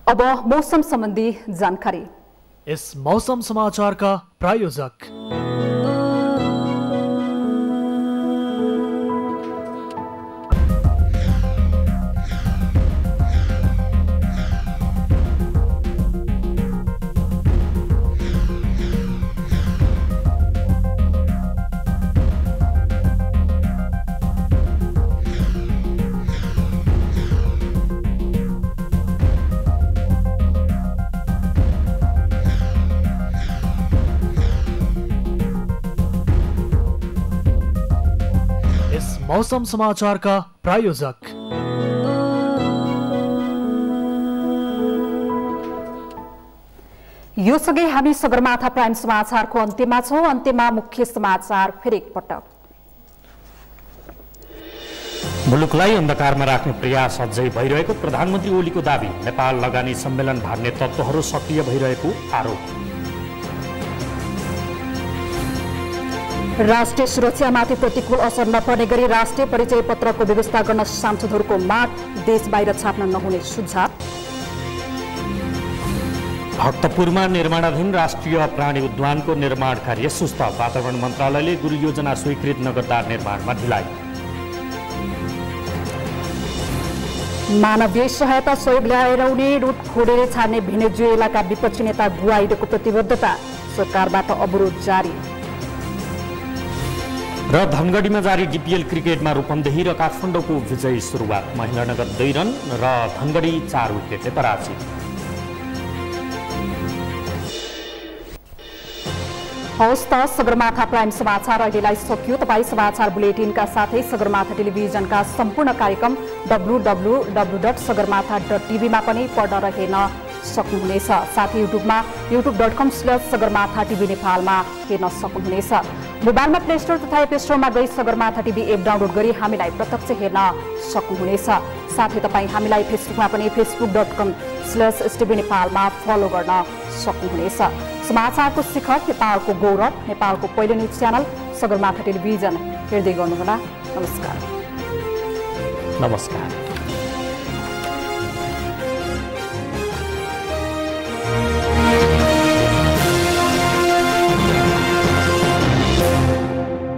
अब मौसम सम्बन्धी जानकारी। इस मौसम समाचार का प्रायोजक मौसम समाचार का प्रायोजक यो सँगै हामी सगरमाथा प्राइम समाचारको अन्त्यमा छौं। अन्त्यमा मुख्य समाचार फेरि एकपटक। मुलुकलाई अन्धकारमा राख्ने प्रयास अझै भइरहेको प्रधानमन्त्री ओलीको दाबी। नेपाल लगानी सम्मेलन भाग्ने तत्त्वहरू सक्रिय भइरहेको आरोप। राष्ट्रिय सुरक्षामाथि प्रतिकूल असर नपर्ने गरी राष्ट्रिय परिचय पत्रको व्यवस्था गर्न सांसदहरूको माग। देश बाहिर छाप्न नहुने सुझाव। भक्तपुरमा निर्माणाधीन राष्ट्रिय प्राणी उद्यानको निर्माण कार्य सुस्त। वातावरण मन्त्रालयले गुरु योजना स्वीकृत नगर्दा निर्माणमा ढिलाइ। मानवीय सहायता सहयोग ल्याएर आउने रुट खोडेर छाड्ने भेनेजुएलाका विपक्षी नेता गुआइडोको प्रतिबद्धता। सरकारबाट अवरोध जारी। र धनगढीमा जारी डिपिएल क्रिकेटमा रूपन्देही र काठमाडौँको विजयी सुरुवात। महेन्द्रनगर 2 रन र धनगढी 4 विकेटले पराजित। हवस् त सगरमाथा प्राइम समाचार अहिलेलाई सकियो। तपाईँ समाचार बुलेटिनका साथै सगरमाथा टेलिभिजनका सम्पूर्ण कार्यक्रम www.sagarmatha.tv मा पनि पढ्न र हेर्न सक्नुहुनेछ। साथै युट्युबमा youtube.com/sagarmatha tv नेपालमा हेर्न सक्नुहुनेछ। मोबाइलमा प्ले स्टोर तथा एप स्टोरमा गई सगरमाथा टिभी एप डाउनलोड गरी हामीलाई प्रत्यक्ष हेर्न सक्नुहुनेछ। साथै तपाईँ हामीलाई फेसबुकमा पनि facebook.com/stv नेपालमा फलो गर्न सक्नुहुनेछ। समाचारको शिखर, नेपालको गौरव, नेपालको पहिलो न्युज च्यानल सगरमाथा टेलिभिजन हेर्दै गर्नुहोला। नमस्कार।